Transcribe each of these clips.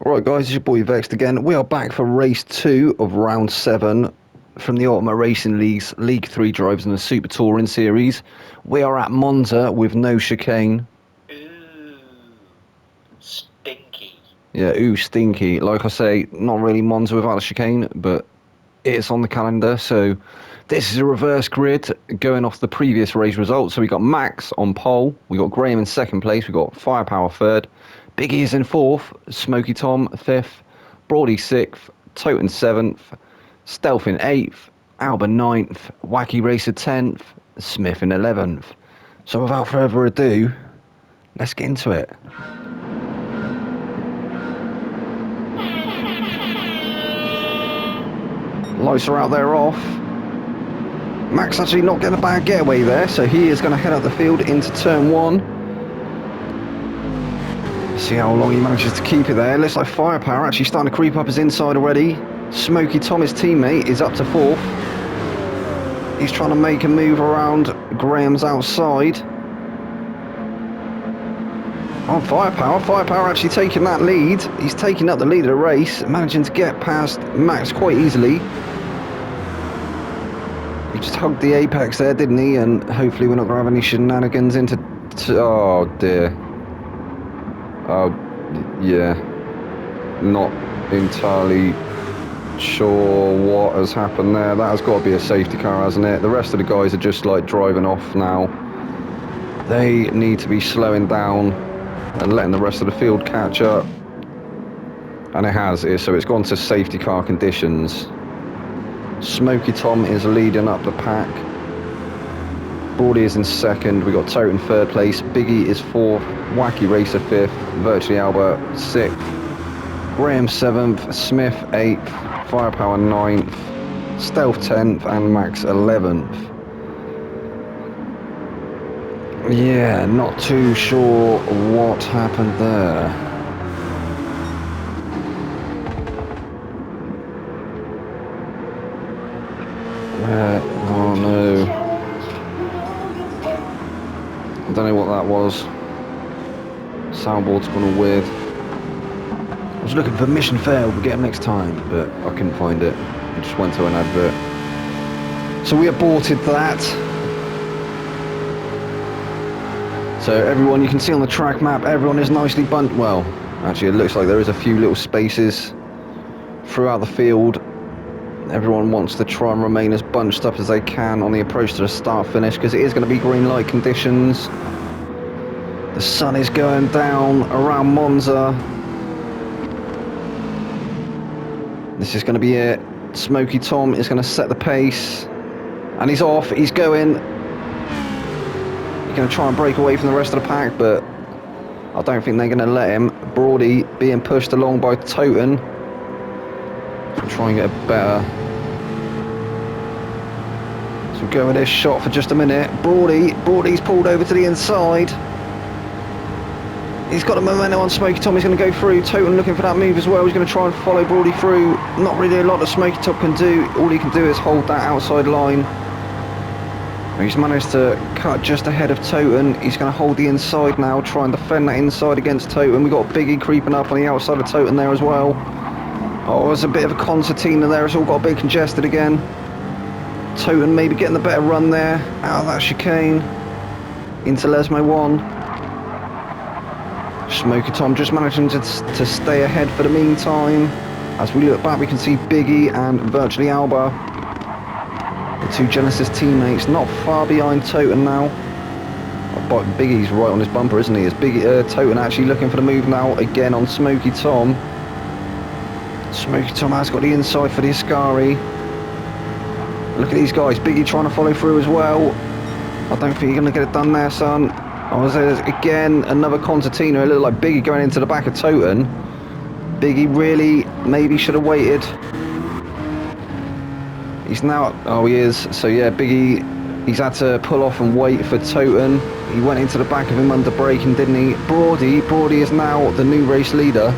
Right, guys, it's your boy Vexed again. We are back for race 2 of round 7 from the Ultimate Racing League's League 3 drivers in the Super Touring Series. We are at Monza with no chicane. Ooh, stinky. Yeah, ooh, stinky. Like I say, not really Monza without a chicane, but it's on the calendar. So this is a reverse grid going off the previous race results. So we got Max on pole, we got Graham in second place, we got Firepower third, Biggie is in fourth, Smoky Tom fifth, Brody sixth, Toten seventh, Stealth in eighth, Alba ninth, Wacky Racer 10th, Smith in 11th. So without further ado, let's get into it. Lights are out there off. Max actually not getting a bad getaway there, so he is going to head up the field into turn 1. See how long he manages to keep it there. Looks like Firepower actually starting to creep up his inside already. Smoky Tom, his teammate, is up to 4th. He's trying to make a move around Graham's outside. On Firepower actually taking that lead. He's taking up the lead of the race, managing to get past Max quite easily. He just hugged the apex there, didn't he? And hopefully we're not going to have any shenanigans into... Oh, dear. Oh, yeah. Not entirely sure what has happened there. That has got to be a safety car, hasn't it? The rest of the guys are just like driving off now. They need to be slowing down and letting the rest of the field catch up. And it has, so it's gone to safety car conditions. Smoky Tom is leading up the pack. Brody is in second. We got Tote in third place. Biggie is fourth. Wacky Racer fifth. Virtually Albert sixth. Graham seventh. Smith eighth. Firepower ninth. Stealth 10th and Max 11th. Yeah, not too sure what happened there. Oh no. I don't know what that was. Soundboard's gone all weird. I was looking for mission failed, we'll get them next time, but I couldn't find it. I just went to an advert. So we aborted that. So everyone, you can see on the track map, everyone is nicely bunched. Well, actually it looks like there is a few little spaces throughout the field. Everyone wants to try and remain as bunched up as they can on the approach to the start finish, because it is going to be green light conditions. The sun is going down around Monza. This is going to be it. Smoky Tom is going to set the pace. And he's off, he's going. He's going to try and break away from the rest of the pack, but I don't think they're going to let him. Brody being pushed along by Toten. Try and get a better. So we'll go with this shot for just a minute. Brody's pulled over to the inside. He's got a momentum on Smoky Tom. He's going to go through. Toten looking for that move as well. He's going to try and follow Brody through. Not really a lot that Smoky Tom can do. All he can do is hold that outside line. He's managed to cut just ahead of Toten. He's going to hold the inside now, try and defend that inside against Toten. We've got Biggie creeping up on the outside of Toten there as well. Oh, there's a bit of a concertina there. It's all got a bit congested again. Toten maybe getting the better run there. Out of that chicane. Into Lesmo 1. Smoky Tom just managing to stay ahead for the meantime. As we look back, we can see Biggie and virtually Alba, the two Genesis teammates, not far behind Toten now. Oh, but Biggie's right on his bumper, isn't he? Is Toten actually looking for the move now again on Smoky Tom. Smoky Tom has got the inside for the Ascari. Look at these guys. Biggie trying to follow through as well. I don't think you're going to get it done there, son. Oh, there's again another concertina. It looked like Biggie going into the back of Toten. Biggie really maybe should have waited. He's now... Oh, he is. So, yeah, Biggie, he's had to pull off and wait for Toten. He went into the back of him under braking, didn't he? Brody is now the new race leader.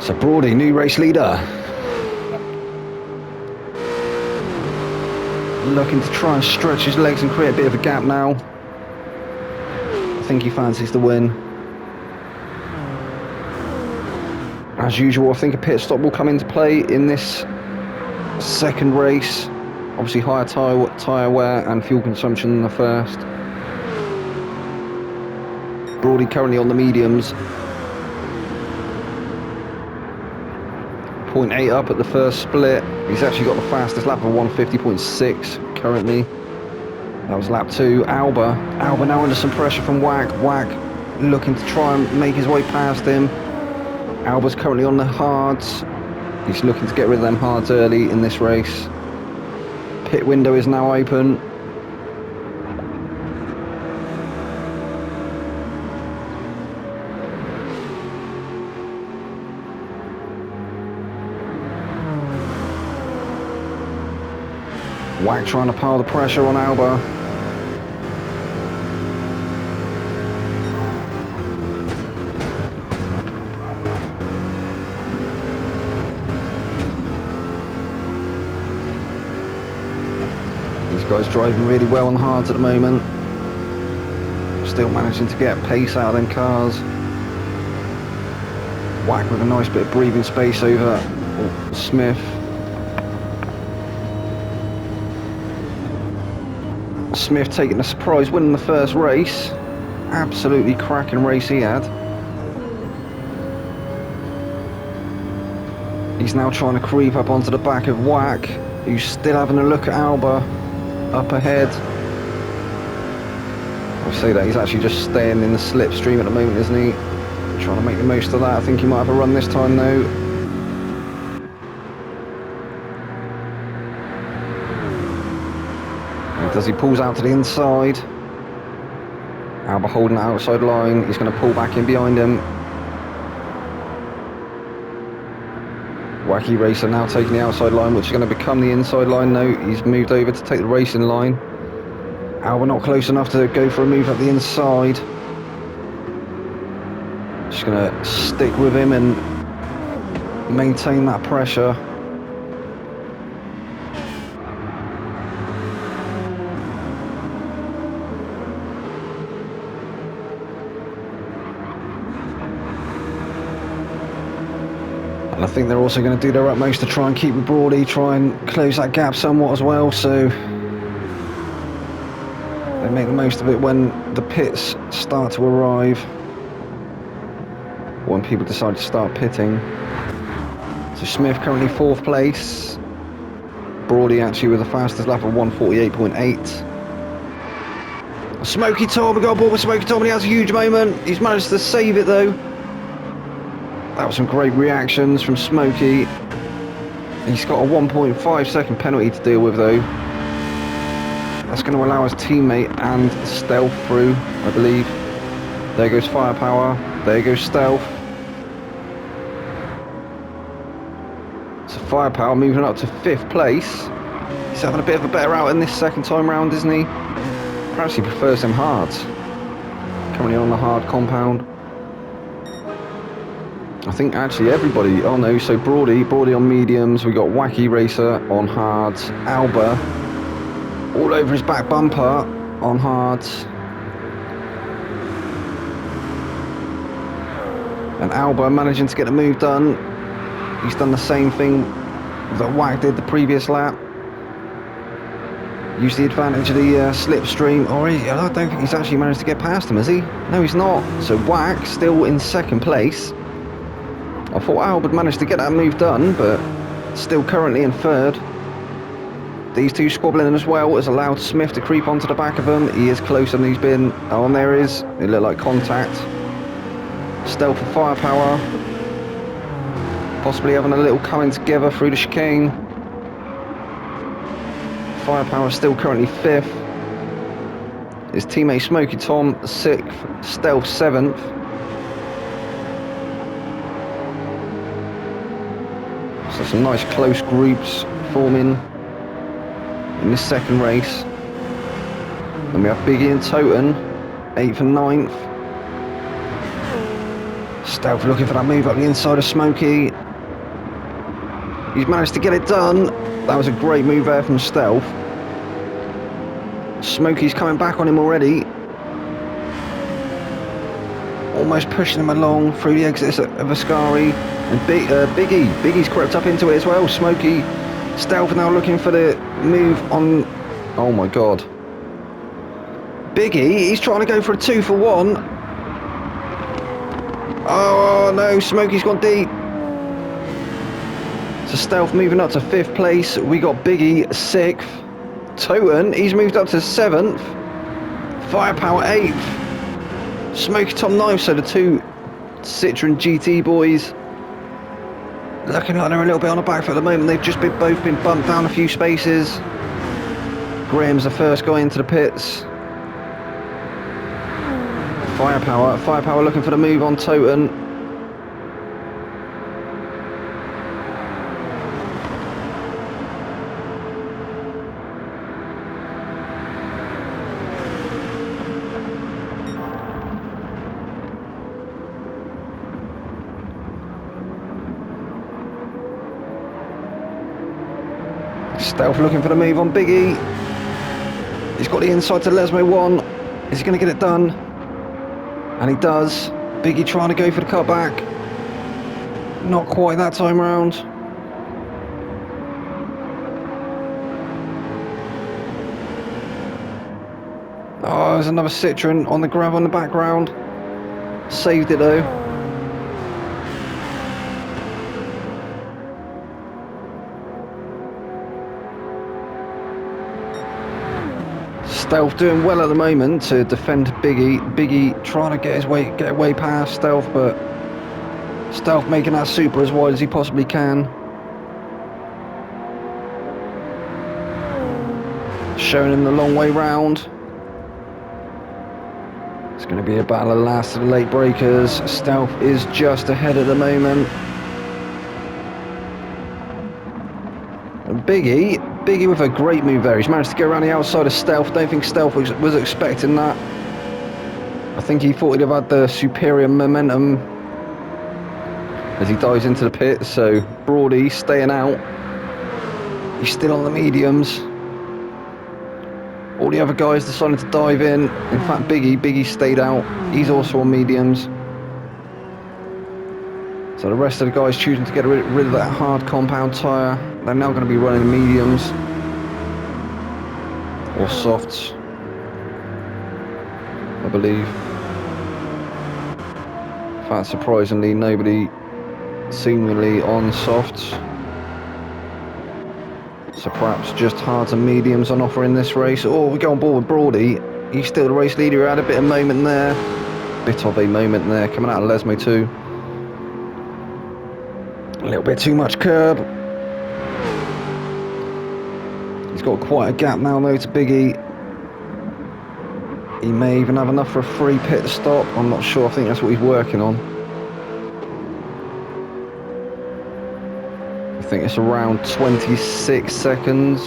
So Brody, new race leader. Looking to try and stretch his legs and create a bit of a gap now. I think he fancies the win. As usual, I think a pit stop will come into play in this second race. Obviously higher tyre wear and fuel consumption than the first. Brody currently on the mediums. 0.8 up at the first split. He's actually got the fastest lap of 150.6 currently. That was lap 2. Alba now under some pressure from Wag looking to try and make his way past him. Alba's currently on the hards. He's looking to get rid of them hards early in this race. Pit window is now open. Wag trying to pile the pressure on Alba. These guys driving really well on the hards at the moment. Still managing to get pace out of them cars. Wag with a nice bit of breathing space over Smith. Smith taking a surprise win in the first race. Absolutely cracking race he had. He's now trying to creep up onto the back of Whack, who's still having a look at Alba up ahead. I'll say that he's actually just staying in the slipstream at the moment, isn't he? Trying to make the most of that. I think he might have a run this time though. As he pulls out to the inside, Alba holding the outside line. He's going to pull back in behind him. Wacky Racer now taking the outside line, which is going to become the inside line now. He's moved over to take the racing line. Alba not close enough to go for a move up the inside. Just going to stick with him and maintain that pressure. And I think they're also going to do their utmost to try and keep with Brody, try and close that gap somewhat as well, so they make the most of it when the pits start to arrive, when people decide to start pitting. So Smith currently 4th place, Brody actually with the fastest lap of 148.8. Smoky Tom, we got aboard with Smoky Tom and he has a huge moment. He's managed to save it though. That was some great reactions from Smokey. He's got a 1.5 second penalty to deal with though. That's going to allow his teammate and Stealth through, I believe. There goes Firepower. There goes Stealth. So Firepower moving up to 5th place. He's having a bit of a better out in this second time round, isn't he? Perhaps he prefers them hards. Currently on the hard compound. I think actually everybody, oh no, so Brody on mediums, we got Wacky Racer on hards, Alba all over his back bumper on hards, and Alba managing to get the move done. He's done the same thing that Wack did the previous lap, used the advantage of the slipstream. I don't think he's actually managed to get past him, has he? No, he's not. So Wack still in 2nd place. I thought Alba managed to get that move done, but still currently in 3rd. These two squabbling as well has allowed Smith to creep onto the back of him. He is closer than he's been. Oh, and there is. It looked like contact. Stealth for Firepower. Possibly having a little coming together through the chicane. Firepower still currently 5th. His teammate Smoky Tom 6th. Stealth 7th. So some nice close groups forming in this second race. Then we have Biggie and Toten, 8th and 9th. Stealth looking for that move up the inside of Smokey. He's managed to get it done. That was a great move there from Stealth. Smokey's coming back on him already. Almost pushing him along through the exits of Ascari. And Biggie's crept up into it as well. Smokey, Stealth now looking for the move on. Oh my god. Biggie, he's trying to go for a 2 for 1. Oh no, Smokey's gone deep. So Stealth moving up to 5th place. We got Biggie 6th. Toten, he's moved up to 7th. Firepower 8th. Smokey top 9th, so the 2 Citroen GT boys looking like they're a little bit on the back foot at the moment. They've just both been bumped down a few spaces. Graham's the first guy into the pits. Firepower looking for the move on Toten. Stealth looking for the move on Biggie. He's got the inside to Lesmo 1. Is he going to get it done? And he does. Biggie trying to go for the cutback. Not quite that time around. Oh, there's another Citroen on the gravel in the background. Saved it though. Stealth doing well at the moment to defend Biggie. Biggie trying to get way past Stealth, but Stealth making that super as wide as he possibly can. Showing him the long way round. It's going to be a battle of the last of the late breakers. Stealth is just ahead at the moment. And Biggie with a great move there. He's managed to go around the outside of Stealth. Don't think Stealth was expecting that. I think he thought he'd have had the superior momentum as he dives into the pit. So Brody staying out. He's still on the mediums. All the other guys decided to dive in. In fact, Biggie stayed out. He's also on mediums. So the rest of the guys choosing to get rid of that hard compound tyre. They're now going to be running mediums or softs, I believe. In fact, surprisingly, nobody seemingly on softs. So perhaps just hards and mediums on offer in this race. Oh, we go on board with Brody. He's still the race leader. He had a bit of a moment there, coming out of Lesmo 2. A little bit too much curb. He's got quite a gap now though to Biggie. He may even have enough for a free pit stop. I'm not sure. I think that's what he's working on. I think it's around 26 seconds.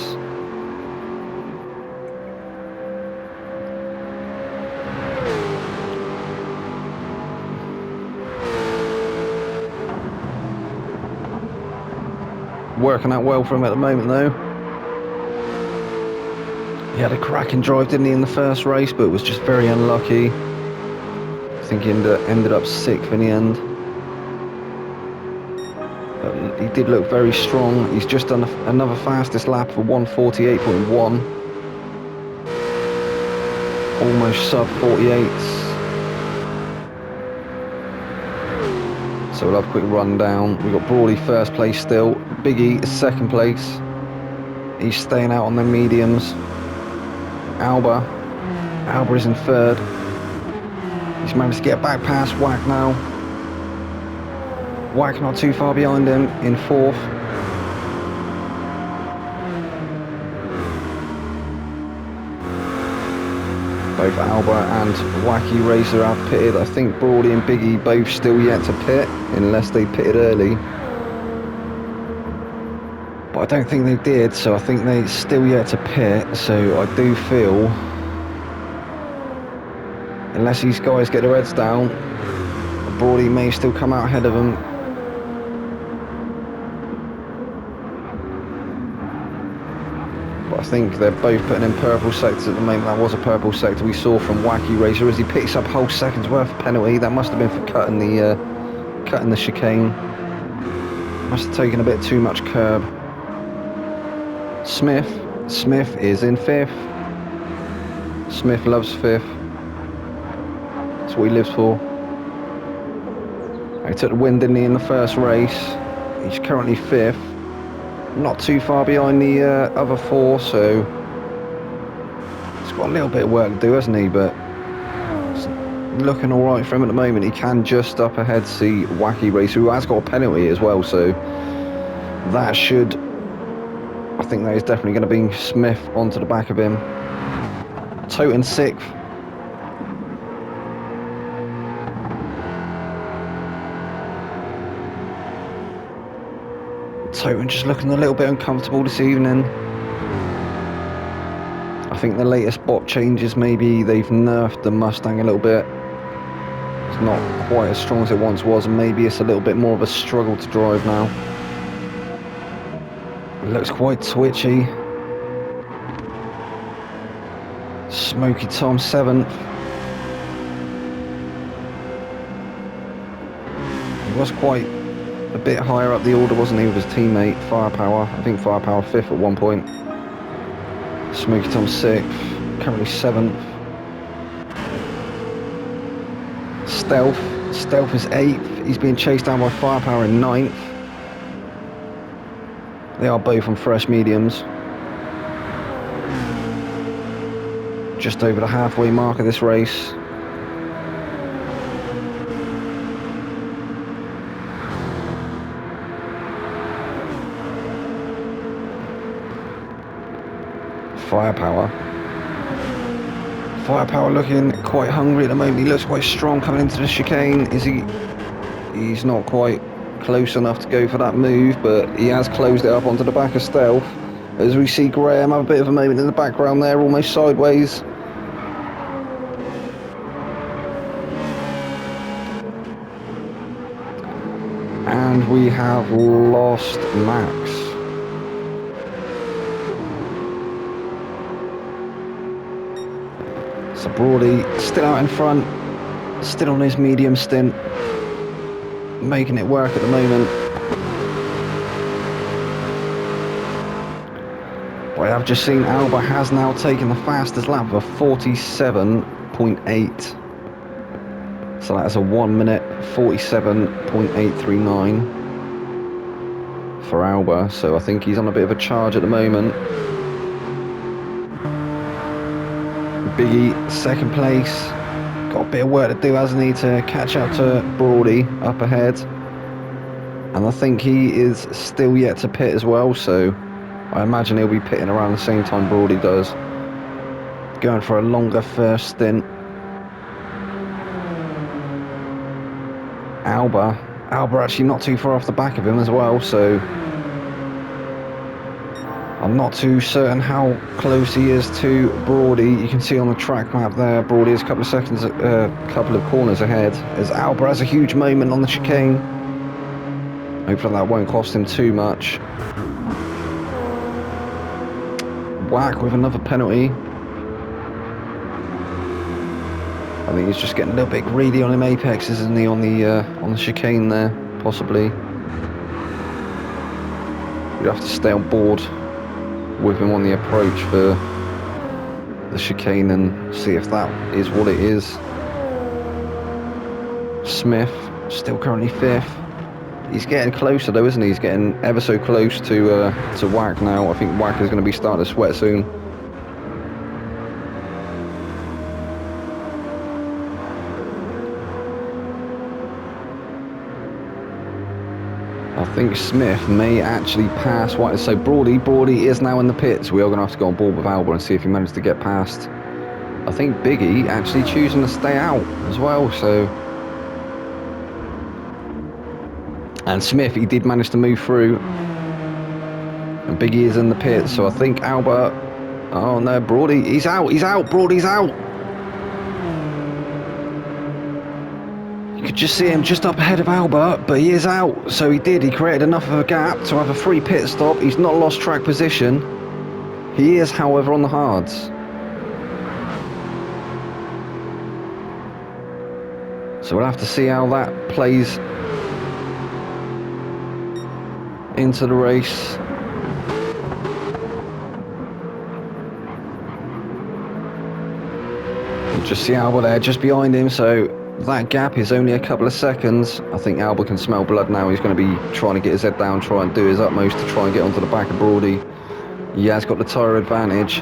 Working out well for him at the moment though. He had a cracking drive, didn't he, in the first race, but was just very unlucky. I think he ended up 6th in the end. But he did look very strong. He's just done another fastest lap for 1:48.1. Almost sub 48s. So we'll have a quick rundown. We've got Brody 1st place still. Biggie 2nd place. He's staying out on the mediums. Alba is in 3rd. He's managed to get back past Wack now. Wack not too far behind him in 4th. Both Alba and Wacky Racer have pitted. I think Brody and Biggie both still yet to pit, unless they pitted early. But I don't think they did, so I think they're still yet to pit. So I do feel, unless these guys get their heads down, I Brawley may still come out ahead of him. But I think they're both putting in purple sectors at the moment. That was a purple sector we saw from Wacky Racer as he picks up a whole second's worth of penalty. That must have been for cutting the chicane. Must have taken a bit too much curb. Smith is in 5th. Smith loves 5th. That's what he lives for. He took the win, didn't he, in the first race. He's currently 5th. Not too far behind the other 4, so he's got a little bit of work to do, hasn't he? But it's looking all right for him at the moment. He can just up ahead see Wacky Racer, who has got a penalty as well, so that should... I think that is definitely going to bring Smith onto the back of him. Toten 6th. Toten just looking a little bit uncomfortable this evening. I think the latest bot changes, maybe they've nerfed the Mustang a little bit. It's not quite as strong as it once was, and maybe it's a little bit more of a struggle to drive now. It looks quite twitchy. Smoky Tom 7th. He was quite a bit higher up the order, wasn't he, with his teammate Firepower? I think Firepower 5th at one point. Smoky Tom 6th, currently 7th. Stealth is 8th. He's being chased down by Firepower in 9th. They are both on fresh mediums. Just over the halfway mark of this race. Firepower looking quite hungry at the moment. He looks quite strong coming into the chicane. Is he? He's not quite close enough to go for that move, but he has closed it up onto the back of Stealth. As we see Graham have a bit of a moment in the background there, almost sideways. And we have lost Max. So Brawley still out in front, still on his medium stint, making it work at the moment. But I have just seen Alba has now taken the fastest lap of a 47.8. So that is a 1 minute 47.839 for Alba. So I think he's on a bit of a charge at the moment. Biggie, 2nd place. Got a bit of work to do, hasn't he, to catch up to Brawley up ahead. And I think he is still yet to pit as well, so I imagine he'll be pitting around the same time Brawley does. Going for a longer first stint. Alba actually not too far off the back of him as well, so I'm not too certain how close he is to Brawley. You can see on the track map there, Brawley is a couple of corners ahead, as Alba has a huge moment on the chicane. Hopefully that won't cost him too much. Whack with another penalty. I think he's just getting a little bit greedy on him Apex, isn't he, on the chicane there, possibly. You'd have to stay on board with him on the approach for the chicane and see if that is what it is. Smith, still currently 5th. He's getting closer though, isn't he? He's getting ever so close to Whack now. I think Whack is going to be starting to sweat soon. I think Smith may actually pass White. So Brawley is now in the pits. We are going to have to go on board with Alba and see if he managed to get past. I think Biggie actually choosing to stay out as well. So, and Smith, he did manage to move through. And Biggie is in the pits. So I think Alba. Oh no, Brawley, he's out. Brawley's out. You could just see him just up ahead of Albert, but he is out. So he created enough of a gap to have a free pit stop. He's not lost track position. He is, however, on the hards. So we'll have to see how that plays into the race. We'll just see Albert there, just behind him, so that gap is only a couple of seconds. I think Albert can smell blood now. He's going to be trying to get his head down, try and do his utmost to try and get onto the back of Brody. He has got the tyre advantage.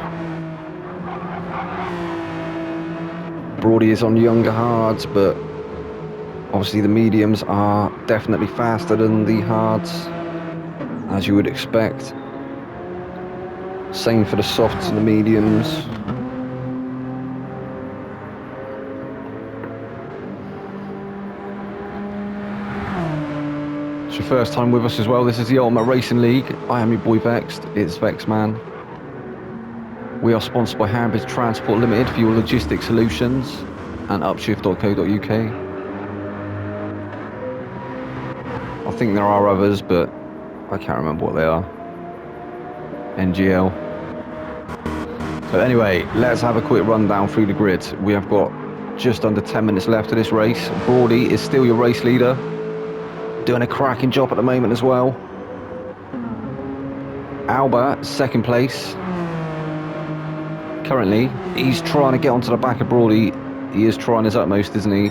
Brody is on younger hards, but obviously the mediums are definitely faster than the hards, as you would expect. Same for the softs and the mediums. It's your first time with us as well. This is the Ultimate Racing League. I am your boy Vexed. It's Vexman. We are sponsored by Hambridge Transport Limited for your logistics solutions and upshift.co.uk. I think there are others, but I can't remember what they are. NGL. So anyway, let's have a quick rundown through the grid. We have got just under 10 minutes left of this race. Brody is still your race leader, doing a cracking job at the moment as well. Albert, second place. Currently, he's trying to get onto the back of Brody. He is trying his utmost, isn't he?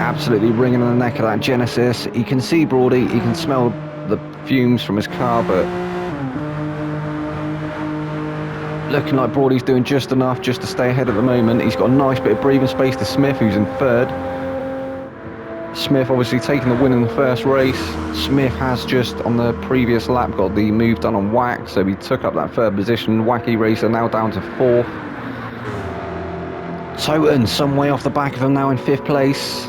Absolutely wringing the neck of that Genesis. He can see Brody, he can smell the fumes from his car, but looking like Brody's doing just enough just to stay ahead at the moment. He's got a nice bit of breathing space to Smith, who's in third. Smith obviously taking the win in the first race. Smith has just on the previous lap got the move done on Wack, so he took up that third position. Wacky Racer now down to fourth. Toten some way off the back of him now in fifth place.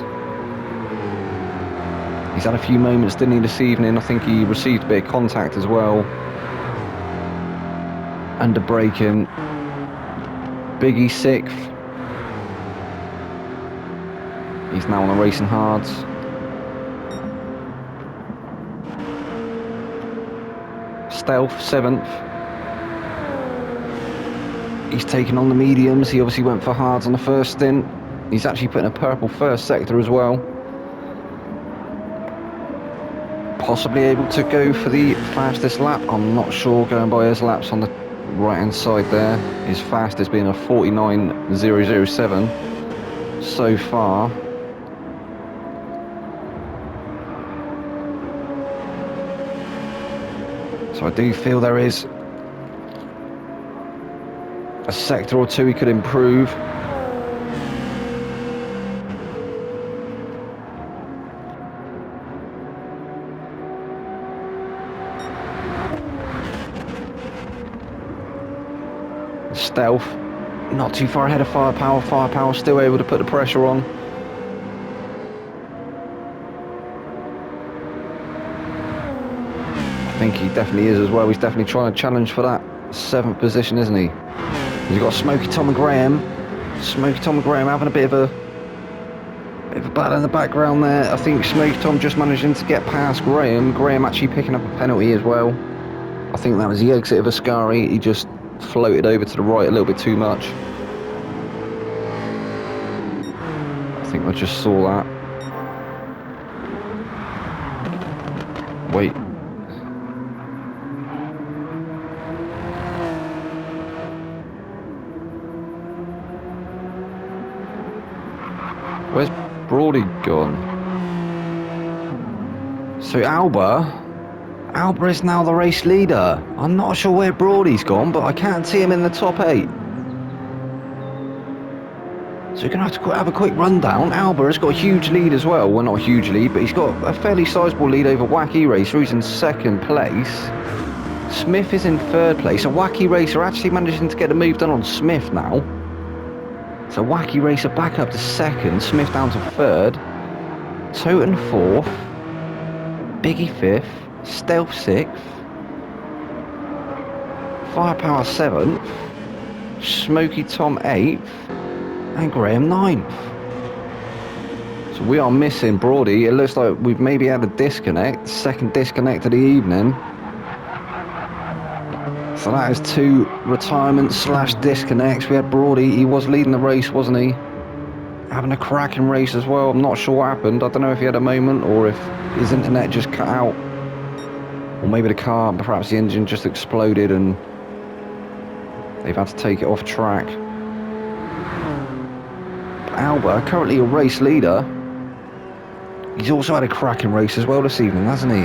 He's had a few moments, didn't he, this evening? I think he received a bit of contact as well. Under braking. Biggie sixth. He's now on the racing hards. Stealth seventh. He's taken on the mediums. He obviously went for hards on the first stint. He's actually put in a purple first sector as well. Possibly able to go for the fastest lap. I'm not sure, going by his laps on the right hand side there. His fastest being a 49.007 so far. So I do feel there is a sector or two he could improve. Stealth, not too far ahead of Firepower. Firepower still able to put the pressure on. I think he definitely is as well. He's definitely trying to challenge for that seventh position, isn't he? He's got Smoky Tom and Graham. Smoky Tom and Graham having a bit of a battle in the background there. I think Smoky Tom just managing to get past Graham. Graham actually picking up a penalty as well. I think that was the exit of Ascari. He just floated over to the right a little bit too much. I think I just saw that. Wait. Where's Brody gone? So Albert is now the race leader. I'm not sure where Brody's gone, but I can't see him in the top 8. So you're going to have a quick rundown. Albert has got a huge lead as well. Well, not a huge lead, but he's got a fairly sizable lead over Wacky Racer, who's in second place. Smith is in third place. So Wacky Racer actually managing to get a move done on Smith now. So Wacky Racer back up to second. Smith down to third. Toten fourth. Biggie fifth. Stealth sixth. Firepower seventh. Smoky Tom eighth. And Graham ninth. So we are missing Brody. It looks like we've maybe had a disconnect, second disconnect of the evening. So that is 2 retirements / disconnects. We had Brody, he was leading the race, wasn't he? Having a cracking race as well. I'm not sure what happened. I don't know if he had a moment or if his internet just cut out. Or maybe the car, perhaps the engine just exploded and they've had to take it off track. But Albert, currently a race leader. He's also had a cracking race as well this evening, hasn't he?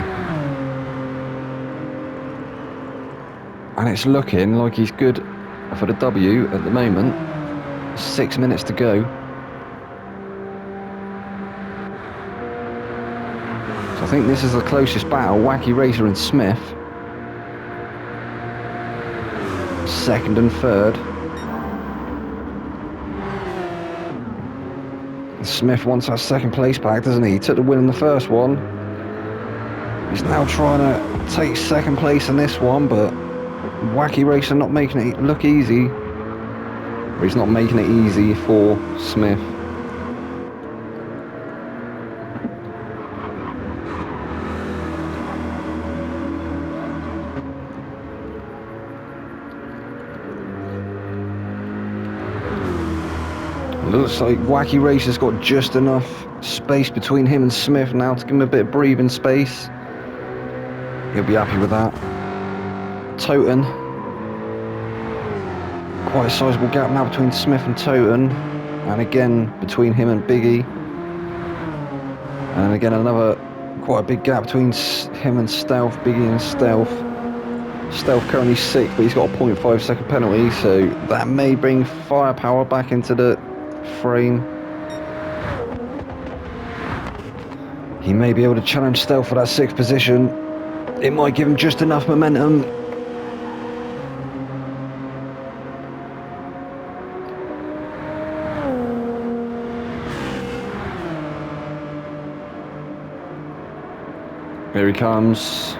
And it's looking like he's good for the W at the moment. 6 minutes to go. So I think this is the closest battle. Wacky Racer and Smith. Second and third. Smith wants that second place back, doesn't he? He took the win in the first one. He's now trying to take second place in this one, but Wacky Racer not making it look easy. Or he's not making it easy for Smith. Looks like Wacky Racer's got just enough space between him and Smith now to give him a bit of breathing space. He'll be happy with that. Toten. Quite a sizable gap now between Smith and Toten. And again between him and Biggie. And again another quite a big gap between him and Stealth, Biggie and Stealth. Stealth currently 6th, but he's got a 0.5 second penalty, so that may bring Firepower back into the frame. He may be able to challenge Stealth for that 6th position. It might give him just enough momentum. Here he comes.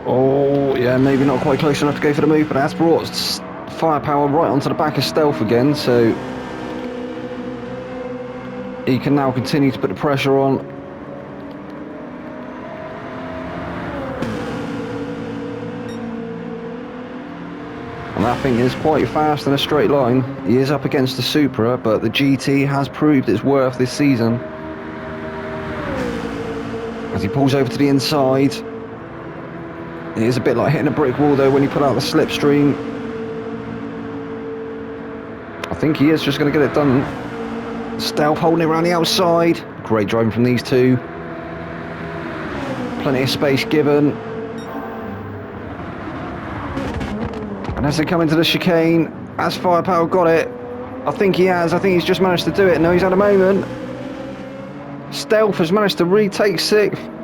Oh, yeah, maybe not quite close enough to go for the move, but that's brought Firepower right onto the back of Stealth again, so he can now continue to put the pressure on. And that thing is quite fast in a straight line. He is up against the Supra, but the GT has proved its worth this season. As he pulls over to the inside. It is a bit like hitting a brick wall though when you put out the slipstream. I think he is just going to get it done. Stealth holding it around the outside. Great driving from these two. Plenty of space given. And as they come into the chicane, has Firepower got it? I think he has. I think he's just managed to do it. No, he's had a moment. Stealth has managed to retake 6th.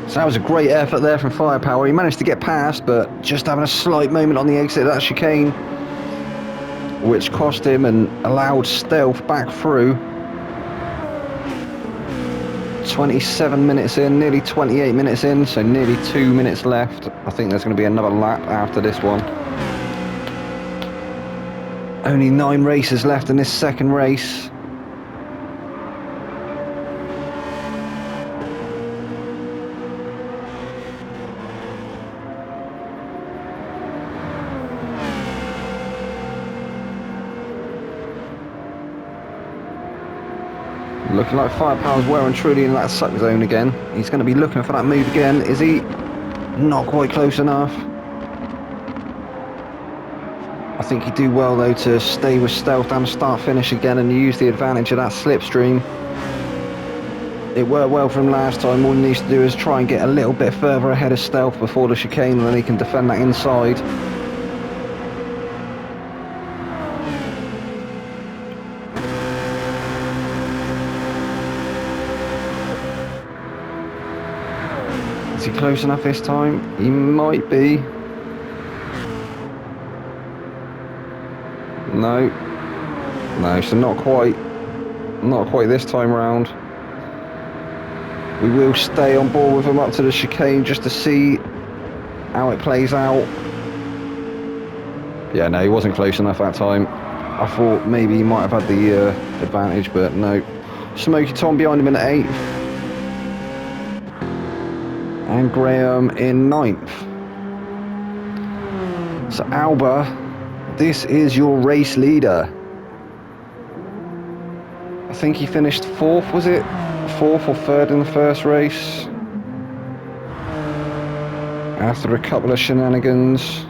So that was a great effort there from Firepower. He managed to get past, but just having a slight moment on the exit of that chicane, which cost him and allowed Stealth back through. 27 minutes in, nearly 28 minutes in, so nearly 2 minutes left. I think there's going to be another lap after this one. Only 9 races left in this second race. Looking like Firepower's well and truly in that suck zone again. He's going to be looking for that move again. Is he? Not quite close enough. I think he'd do well though to stay with Stealth and start finish again and use the advantage of that slipstream. It worked well for him last time. All he needs to do is try and get a little bit further ahead of Stealth before the chicane, and then he can defend that inside. Is he close enough this time? He might be. No. No, so not quite. Not quite this time round. We will stay on board with him up to the chicane just to see how it plays out. Yeah, no, he wasn't close enough that time. I thought maybe he might have had the advantage, but no. Smoky Tom behind him in 8th. And Graham in 9th. So Alba, this is your race leader. I think he finished 4th, was it? 4th or 3rd in the first race. After a couple of shenanigans.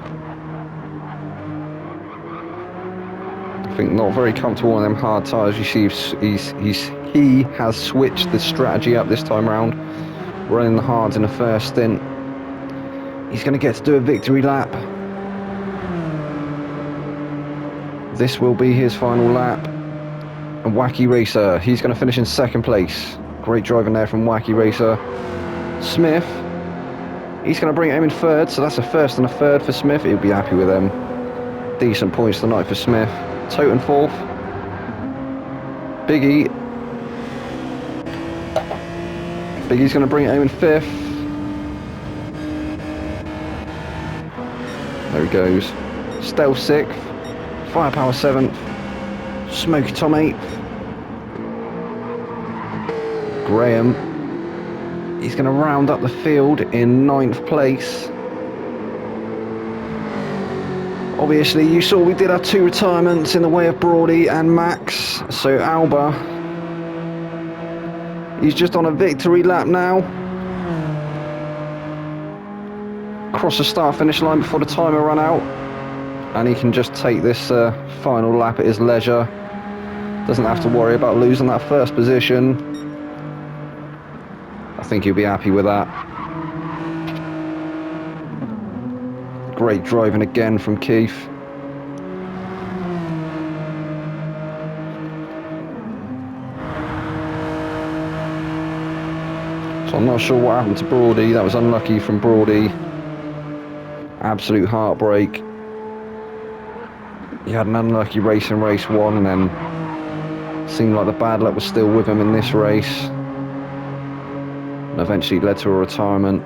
I think not very comfortable on them hard tyres. You see, he has switched the strategy up this time around, running the hards in the first stint. He's going to get to do a victory lap. This will be his final lap. And Wacky Racer, he's going to finish in 2nd place. Great driving there from Wacky Racer. Smith, he's going to bring it home in 3rd, so that's a 1st and a 3rd for Smith. He'll be happy with them. Decent points tonight for Smith. Toten 4th. Biggie's going to bring it home in 5th. There he goes. Stealth 6th. Firepower 7th. Smoky Tom 8th. Graham, he's going to round up the field in 9th place. Obviously, you saw we did have 2 retirements in the way of Brody and Max. So Alba, he's just on a victory lap now. Cross the start-finish line before the timer run out. And he can just take this final lap at his leisure. Doesn't have to worry about losing that 1st position. I think he'll be happy with that. Great driving again from Keith. So I'm not sure what happened to Brody. That was unlucky from Brody. Absolute heartbreak. He had an unlucky race in race 1 and then seemed like the bad luck was still with him in this race. And eventually led to a retirement.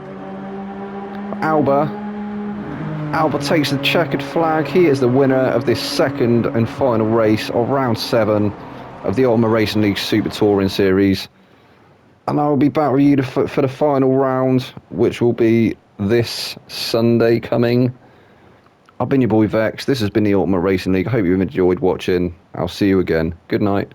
Alba takes the checkered flag. He is the winner of this 2nd and final race of round 7 of the Ultimate Racing League Super Touring Series. And I will be back with you for the final round, which will be this Sunday coming. I've been your boy Vex. This has been the Ultimate Racing League. I hope you've enjoyed watching. I'll see you again. Good night.